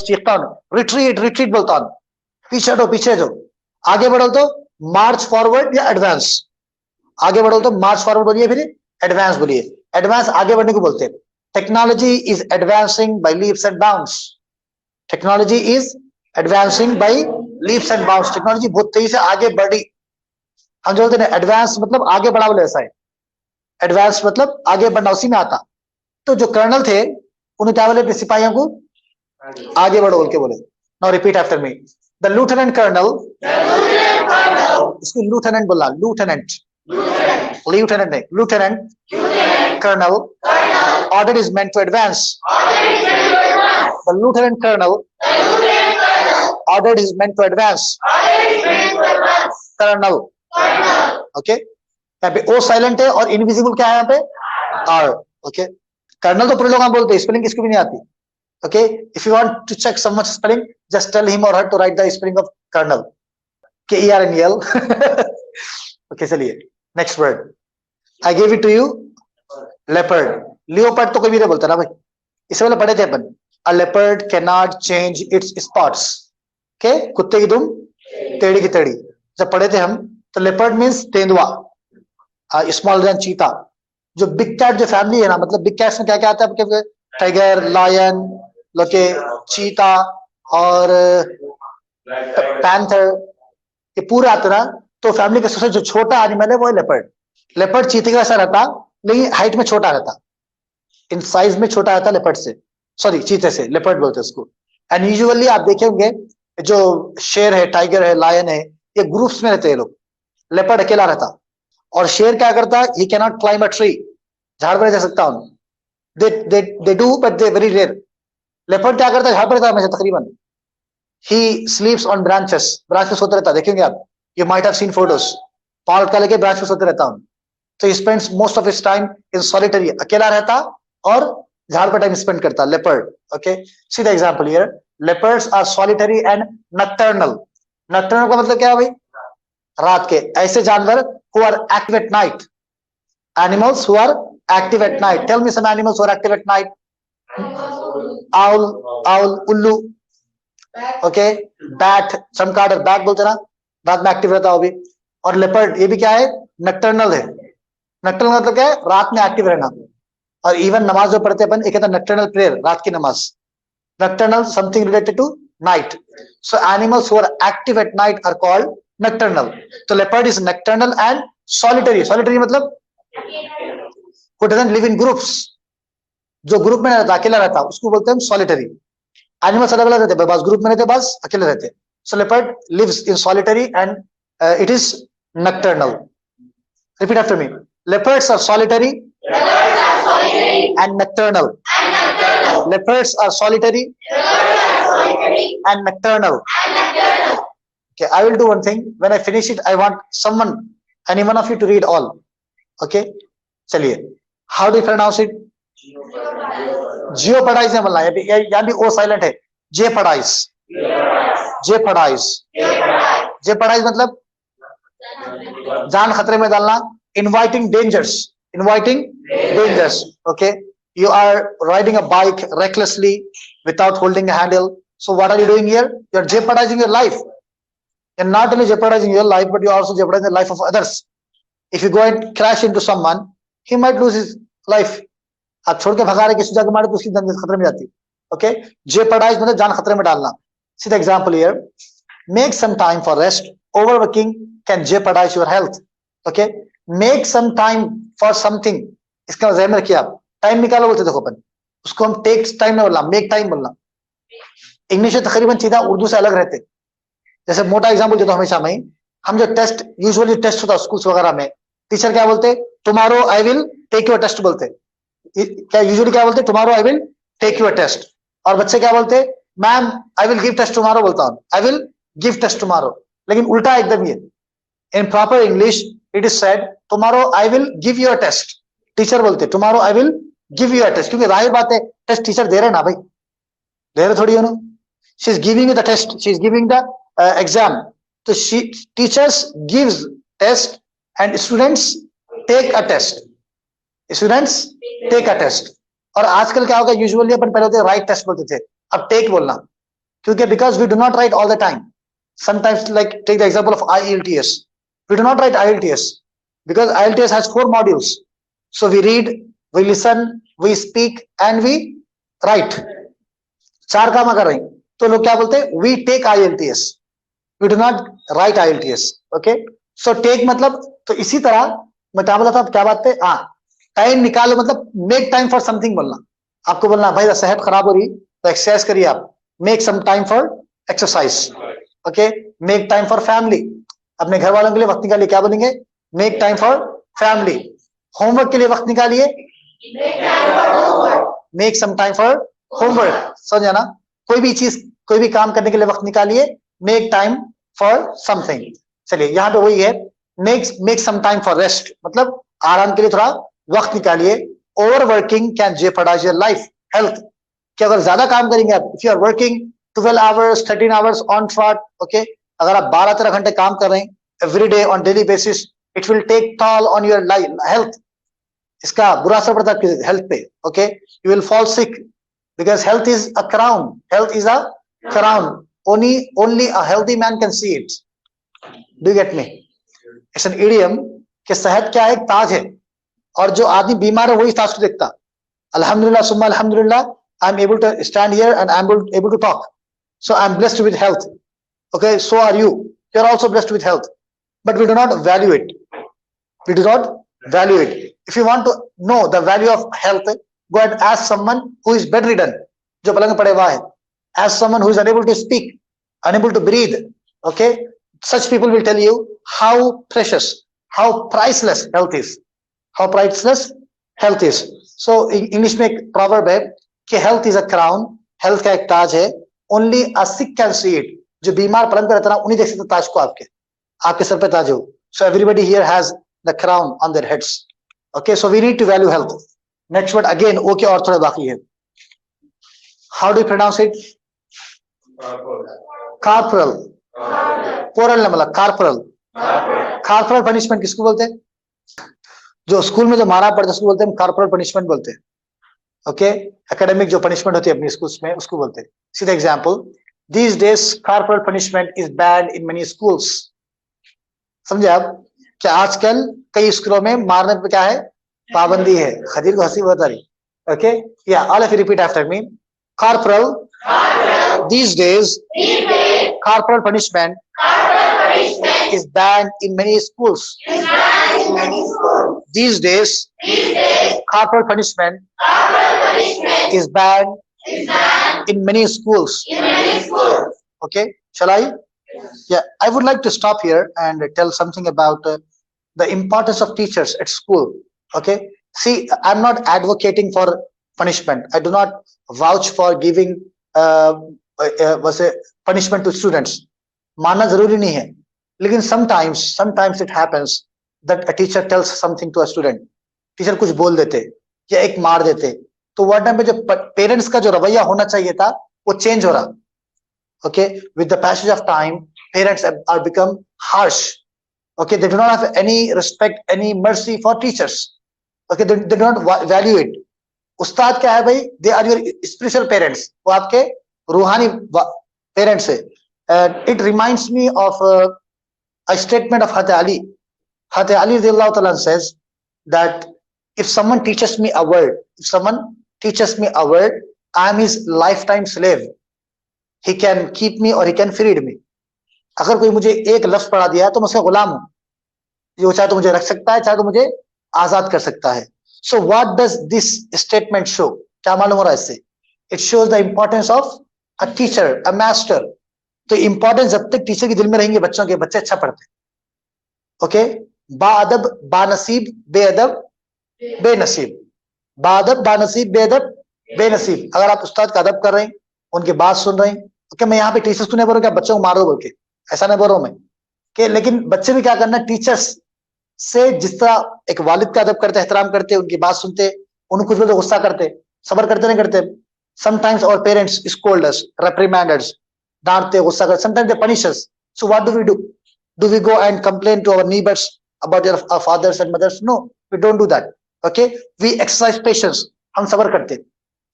बस चीखता हूँ, retreat retreat बोलता हूँ, पीछे हटो पीछे जो, आगे बढ़ो तो मार्च फॉरवर्ड या एडवांस, आगे बढ़ो तो मार्च फॉरवर्ड बोलिए, फिर एडवांस बोलिए। एडवांस आगे बढ़ने को बोलते हैं। Technology is advancing by leaps and bounds, technology is advancing by leaps and bounds, technology बहुत तेजी से आगे बढ़ी। हम जो बोलते हैं एडवांस मतलब आगे बढ़ा बोले, ऐसा है, एडवांस मतलब आगे बढ़ना, उसी में आता। तो जो कर्नल थे उन्हें क्या बोले, सिपाहियों को आगे बढ़ो बोल के बोले। Now repeat after me, the lieutenant colonel, इसको लूटेनेंट बोला, लूटेनेंट, लेफ्टिनेंट नहीं, lieutenant colonel ordered his men to advance. The lieutenant colonel ordered his men to advance. Colonel. Okay. यहाँ पे ओ साइलेंट है और इनविजिबल क्या है यहाँ पे, आर। ओके, कर्नल तो पूरे लोग हम बोलते हैं, स्पेलिंग किसको भी नहीं आती। Okay, if you want to check someone spelling, just tell him और her to write the spelling of colonel, KERNEL। Okay, चलिए next word, I give it to you, leopard. Leopard तो कोई भी नहीं बोलता ना भाई, इससे पहले पढ़े थे अपन, a leopard can not change its spots. Okay, कुत्ते की दुम टेढ़ी की टेढ़ी, जब पढ़े थे हम, तो लेपर्ड मींस तेंदुआ, स्मॉल देन चीता। जो बिग कैट जो फैमिली है ना, मतलब बिग कैट्स में क्या क्या आता है, टाइगर, लायन, लोके, चीता और पैंथर, ये पूरे आते ना। तो फैमिली का सबसे जो छोटा एनिमल है वो है लेपर्ड। लेपर्ड चीते का ऐसा रहता, लेकिन हाइट में छोटा रहता, इन साइज में छोटा रहता लेपर्ड से, सॉरी चीते से, लेपर्ड बोलते हैं उसको। एंड यूजुअली आप देखे होंगे जो शेर है, टाइगर है, लायन है, ये ग्रुप्स में रहते हैं लोग, लेपर्ड अकेला रहता। और शेर क्या करता, he can not climb a tree, झाड़ पर जा सकता हूं, they do but they very rare. Leopard क्या करता है, झाड़ पर रहता हमेशा तकरीबन, he sleeps on branches, branch पे सोते रहता, देखेंगे आप, you might have seen photos, पाल का लेके ब्रांच पे सोते रहता हूं। तो he spends most of his time in solitary, अकेला रहता और झाड़ पर टाइम स्पेंड करता, leopard. Okay, see the example here, leopards are solitary and nocturnal. Nocturnal का मतलब क्या है भाई, रात के। ऐसे जानवर who are active at night, animals who are active at night, tell me some animals who are active at night. Owl, owl, उल्लू, ओके, बैट, चमगादड़, बैट बोलते ना, रात में एक्टिव रहता है वो भी। और लेपर्ड ये भी क्या है, नक्टर्नल है। नक्टर्नल मतलब क्या है, रात में एक्टिव रहना। और इवन नमाज जो पढ़ते अपन, एक कहता है नक्टर्नल प्रेयर, रात की नमाज, nocturnal something related to night. So animals who are active at night are called nocturnal. तो leopard is nocturnal and solitary. Solitary मतलब who doesn't live in groups, जो ग्रुप में रहता, अकेला रहता, उसको बोलते हैं सॉलिटरी। एनिमल्स अलग अलग रहते, बस ग्रुप में रहते, बस अकेले रहते। So leopard lives in solitary and it is nocturnal. Repeat after me, leopards are solitary and nocturnal. Leopards are solitary and nocturnal. Okay, I will do one thing. When I finish it, I want someone, any one of you, to read all. Okay, चलिए, how do you pronounce it? Jeopardize है बोलना, यहाँ भी ओ silent है, jeopardize, jeopardize, jeopardize मतलब जान खतरे में डालना, inviting dangers, inviting dangers. Okay, you are riding a bike recklessly without holding a handle. So what are you doing here? You are jeopardizing your life. You're not only jeopardizing your life, but you are also jeopardizing the life of others. If you go and crash into someone, he might lose his life. आप छोड़ के भगा रहे किसी जगह मारे तो उसकी जान खतरे में जाती। Okay, jeopardize मतलब जान खतरे में डालना। See the example here. Make some time for rest. Overworking can jeopardize your health. Okay, make some time for something. इसका ज़हन में रखिए आप, टाइम निकालो बोलते देखो अपन, उसको हम टेक टाइम नहीं बोलना, मेक टाइम बोलना। इंग्लिश में तकरीबन सीधा उर्दू से अलग रहते। जैसे मोटा एग्जांपल देता हूं हमेशा मैं, हम जो टेस्ट, यूजुअली टेस्ट होता है स्कूल्स वगैरह में, टीचर क्या बोलते, tomorrow I will take your test बोलते। क्या यूजुअली क्या बोलते, tomorrow I will take your test. और बच्चे क्या बोलते, ma'am I will give test tomorrow बोलता हूं, I will give test tomorrow. लेकिन उल्टा एकदम ये, in proper English it is said tomorrow I will give you a test. Teacher बोलते tomorrow I will give you a test, क्योंकि जाहिर बात है टेस्ट टीचर दे रहे ना भाई, दे रहे थोड़ी है ना, she is giving you the test, she is giving the exam. तो she teachers gives test and students take a test, students take a test. और आजकल क्या होगा, यूजुअली अपन पहले होते राइट टेस्ट बोलते थे, अब टेक बोलना। क्योंकि because we do not write all the time. Sometimes, like take the example of IELTS. We do not write IELTS because IELTS has 4 modules. So we read, we listen, we speak, and we write. 4 काम अगर रहे तो लोग क्या बोलते हैं? We take IELTS. We do not write IELTS. Okay? So take मतलब तो इसी तरह मैं क्या बोला था? क्या बात है? टाइम निकालो मतलब मेक टाइम फॉर समथिंग बोलना. आपको बोलना भाई सेहत खराब हो रही तो एक्सरसाइज करिए आप. Make some time for exercise. Okay, make time for family. अपने घर वालों के लिए वक्त निकालिए. क्या बोलेंगे? Make time for family. Homework के लिए वक्त निकालिए. Make some time for homework. समझ ना? कोई भी चीज, कोई भी काम करने के लिए वक्त निकालिए. Make time for something. चलिए यहाँ पे वही है, make some time for rest, मतलब आराम के लिए थोड़ा वक्त निकालिए. Over working can jeopardize your life health. कि अगर ज्यादा काम करेंगे आप, if you are working 12 hours 13 hours on trot, okay, अगर आप 12-13 घंटे काम कर रहे हैं every day on daily basis, it will take toll on your life health. इसका बुरा असर पड़ता है आपकी हेल्थ पे. Okay, you will fall sick because health is a crown. Health is a crown. only a healthy man can see it. Do you get me? It's an idiom कि सेहत क्या है? एक ताज है. और जो आदमी बीमार है वही ताज को देखता. अल्हम्दुलिल्लाह सुम्मा अल्हम्दुलिल्लाह, I'm able to stand here and I'm able to talk. So I'm blessed with health. Okay, so are you. You're also blessed with health. But we do not value it. We do not value it. If you want to know the value of health, go and ask someone who is bedridden, जो पलंग पड़े हुआ है. Ask someone who is unable to speak, unable to breathe. Okay, such people will tell you how precious, how priceless health is. How priceless health is. So English में एक proverb है कि health is a crown. Health का एक ताज है. Only a sick can see it. जो बीमार पलंग पर रहता है उन्हीं देख सकते ताज को. आपके सर पे ताज हो. So everybody here has the crown on their heads. Okay, so we need to value health. Next word again, okay, और थोड़ा बाकी है. How do you pronounce it? Corporal. पोरल मतलब कार्पोरल. कार्पोरल पनिशमेंट किसको बोलते हैं? जो स्कूल में जो मारा पड़ता है उसको बोलते हैं कार्पोरल पनिशमेंट बोलते हैं. ओके, एकेडमिक जो पनिशमेंट होती है अपनी स्कूल्स में उसको बोलते हैं. See the example, these days corporal punishment is banned in many schools. समझे आप? क्या आजकल कई स्कूलों में मारने पे क्या है? पाबंदी है. खदीर को हंसी बहुत आ रही. ओके, या all of you repeat after me. Corporeal. These days, corporal punishment is banned in many schools. These days, corporal punishment is banned in many schools. Okay, shall I? Yeah, I would like to stop here and tell something about the importance of teachers at school. Okay, see, I'm not advocating for punishment. I do not vouch for giving वैसे punishment to students. मानना जरूरी नहीं है, लेकिन sometimes it happens that a teacher tells something to a student. Teacher कुछ बोल देते या एक मार देते, तो वो टाइम पे जो पेरेंट्स का जो रवैया होना चाहिए था वो चेंज हो रहा. Okay, with the passage of time, parents are become harsh. Okay, they do not have any respect, any mercy for teachers. Okay, they do not value it. उस्ताद क्या है भाई? They are your spiritual parents. वो आपके रूहानी parents है. It reminds me of a statement of Hazrat Ali. Hazrat Ali रज़ियल्लाहु तआला says that if someone teaches me a word, I am his life time slave. He can keep me or he can freed मी. अगर कोई मुझे एक लफ्ज पढ़ा दिया तो मैं उसका गुलाम हूं. जो चाहे तो मुझे रख सकता है, चाहे तो मुझे आजाद कर सकता है. So what does this statement show? क्या मालूम हो रहा है इससे? It shows the importance of a teacher, a master. तो importance जब तक टीचर के दिल में रहेंगे बच्चों के, बच्चे अच्छा पढ़ते हैं. ओके, बाअदब बानसीब बेअदब बेनसीब. बाअदब बानसीब बेअदब बेनसीब. अगर आप उस्ताद का अदब कर रहे हैं, उनकी बात सुन रहे हैं, ओके, मैं यहाँ पे टीचर्स को नहीं बोल रहा हूँ कि बच्चों को मार दो बोल के, ऐसा नहीं बोल रहा हूँ मैं. कि लेकिन बच्चे भी क्या करना, टीचर्स से जिस तरह एक वालिद का अदब करते, एहतराम करते, उनकी बात सुनते, उनको कुछ बोलते गुस्सा करते, सबर करते नहीं करते. Sometimes our parents scold us, reprimand us, डांटते, गुस्सा करते. Sometimes they punish us. So what do we do? Do we go and complain to our neighbours about their fathers and mothers? No, we don't do that. Okay, we exercise patience. हम सबर करते.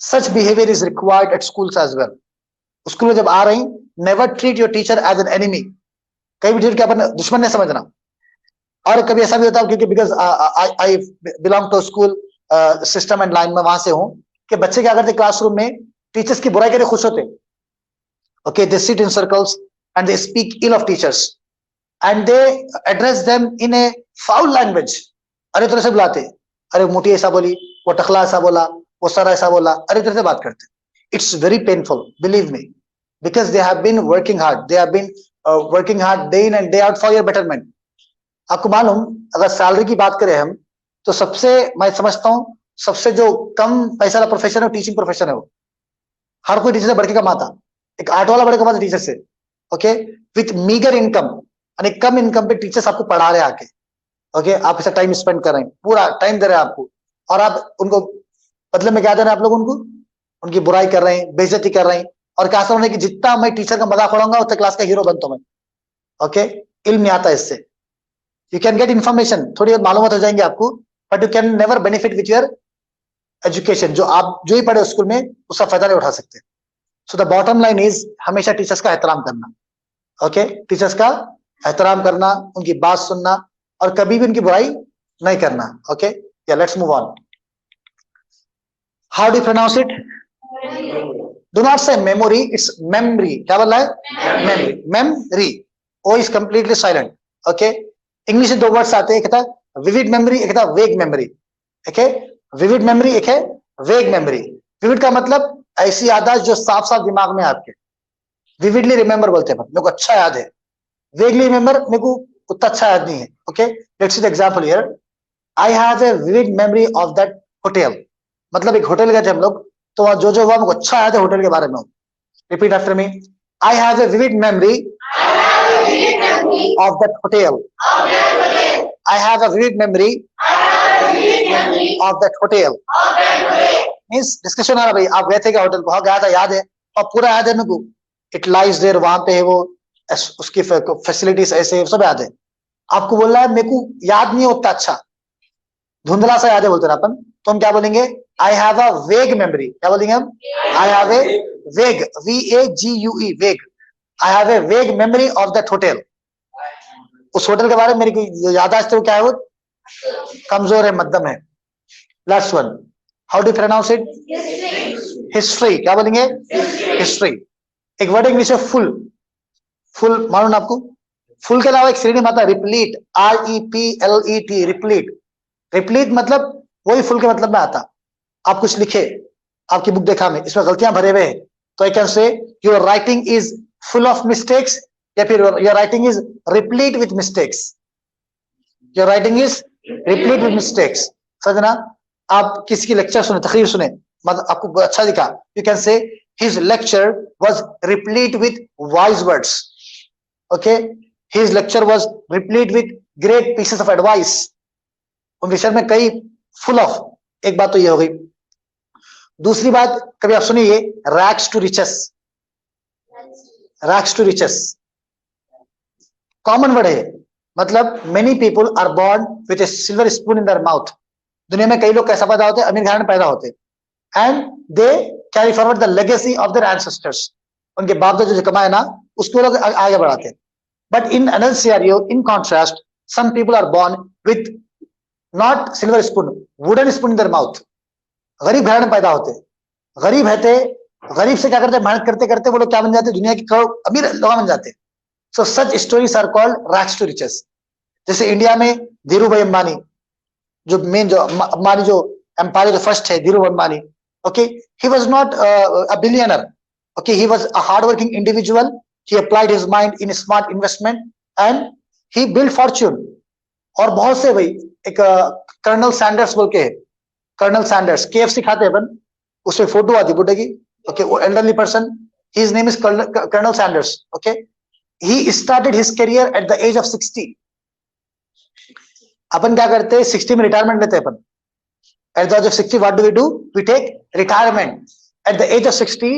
Such behaviour is required at schools as well. School में जब आ रही, never treat your teacher as an enemy, कहीं भी teacher के अपन दुश्मन नहीं समझना। और कभी ऐसा भी होता है, क्योंकि because I belong to school system and line में वहां से हूं, कि बच्चे क्या करते क्लासरूम में टीचर्स की बुराई करके खुश होते। Okay, they sit in circles and they speak ill of teachers and they address them in a foul language. अरे तरह से बुलाते, अरे मोटी ऐसा बोली, वो टखला ऐसा बोला, वो सर ऐसा बोला, अरे तरह से बात करते। It's very painful, believe me, because they have been working hard, they have been working hard day in and day out for your betterment. आपको मालूम, अगर सैलरी की बात करें हम, तो सबसे, मैं समझता हूं सबसे जो कम पैसा वाला प्रोफेशन है, टीचिंग प्रोफेशन है। वो हर कोई टीचर से बढ़ के कमाता, एक आर्ट वाला बढ़ के कमाता टीचर से। ओके, विथ मीगर इनकम, यानी कम इनकम पे टीचर्स आपको पढ़ा रहे आके। ओके, आप ऐसा टाइम स्पेंड कर रहे हैं, पूरा टाइम दे रहे हैं आपको, और आप उनको बदले में क्या दे रहे हैं? आप लोग उनको उनकी बुराई कर रहे हैं, बेइज्जती कर रहे हैं, और कहा समझे कि जितना मैं टीचर का मजाक उड़ाऊंगा उतना क्लास का हीरो बनता मैं। ओके, इल्म नहीं आता इससे। यू कैन गेट इन्फॉर्मेशन, थोड़ी मालूमात हो जाएंगे आपको, but you can never benefit with your education. जो आप जो ही पढ़े स्कूल में, उसका फायदा नहीं उठा सकते। So the bottom line is, हमेशा टीचर्स का एहतराम करना। ओके, टीचर्स का एहतराम करना, उनकी बात सुनना, और कभी भी उनकी बुराई नहीं करना। ओके, या let's move on. How do pronounce it? Do not say memory, it's memory. क्या बोल रहा है? Memory. Memory. O is completely silent. Okay. English में दो वर्ड्स आते हैं, एक था vivid memory, एक था vague memory. Okay. Vivid memory एक है vague memory. Vivid का मतलब ऐसी याददाश्त जो साफ साफ दिमाग में आपके। Vividly remember बोलते हैं, मेरे को अच्छा याद है। Vaguely remember मेरे को उतना अच्छा याद नहीं है। Okay. Let's see the example here. I have a vivid memory of that hotel. मतलब एक होटल गए थे हम लोग, तो वहां जो हुआ मुझे अच्छा याद है होटल के बारे में। Repeat after me. I have a vivid memory of that hotel. I have a vivid memory of that hotel. Means discussion आ रहा, भाई आप गए थे क्या होटल? वहां गया था, याद है, और पूरा याद है मेरे को। इट लाइज देयर, वहां पे है वो, उसकी फैसिलिटीज ऐसे सब याद है। आपको बोल रहा है मेरे को याद नहीं होता, अच्छा धुंधला सा याद है बोलते ना अपन, तो हम क्या बोलेंगे? आई हैव अ वेग मेमोरी। क्या बोलेंगे हम? आई हैव ए वेग, VAGUE, वेग। आई हैव ए वेग मेमोरी ऑफ दैट होटल। उस होटल के बारे में मेरी जो याददाश्त है वो क्या है? वो कमजोर है, मध्यम है। Last one, how do pronounce it? History. क्या बोलेंगे? हिस्ट्री। एक वर्ड इंग्लिश है फुल। फुल मालूम ना आपको? फुल के अलावा एक सिनोनिम आता है रिप्लीट, REPLET, रिप्लीट। रिप्लीट मतलब वही फुल के मतलब में आता। आप कुछ लिखे, आपकी बुक देखा में, इसमें गलतियां भरे हुए हैं, तो I can say your writing is full of mistakes, या फिर your writing is replete with mistakes. Your writing is replete with mistakes. समझना? आप किसी की लेक्चर सुने, तकरीर सुने, मतलब आपको अच्छा दिखा, you can say his lecture was replete with wise words. Okay, his lecture was replete with great pieces of advice. उनके शर में कई फुल ऑफ। एक बात तो ये हो गई। दूसरी बात, कभी आप सुनिए, rags to riches. Rags to riches common word है, मतलब many people are born with a silver spoon in their mouth. दुनिया में कई लोग कैसा पैदा होते हैं? अमीर घराने में पैदा होते हैं, and they carry forward the legacy of their ancestors. उनके बाप दादा जो कमाए ना, उसको लोग आगे बढ़ाते हैं। But in another scenario, in contrast, some people are born with not silver spoon, wooden spoon in their mouth. गरीब घराने में पैदा होते, गरीब रहते, गरीब से क्या करते? मेहनत करते करते वो लोग क्या बन जाते? दुनिया के करोड़ अमीर लोग बन जाते। So such stories are called rags to riches. जैसे इंडिया में धीरू भाई अंबानी, जो मेन जो अंबानी जो एम्पायर जो फर्स्ट है, Dhiru Ambani. Okay, he was not a billionaire. Okay, he was a hard working individual. He applied his mind in smart investment and he build Fortune. और बहुत से भाई, एक कर्नल सैंडर्स बोल के है, कर्नल सैंडर्स, KFC खाते हैं अपन, उसमें फोटो आती बुड्ढे की। ओके, वो elderly person, his name is Colonel Sanders. Okay, he started his career at the age of 60। अपन क्या करते हैं? 60 में रिटायरमेंट लेते हैं अपन। At the age of 60 what do we do? We take retirement. At the age of 60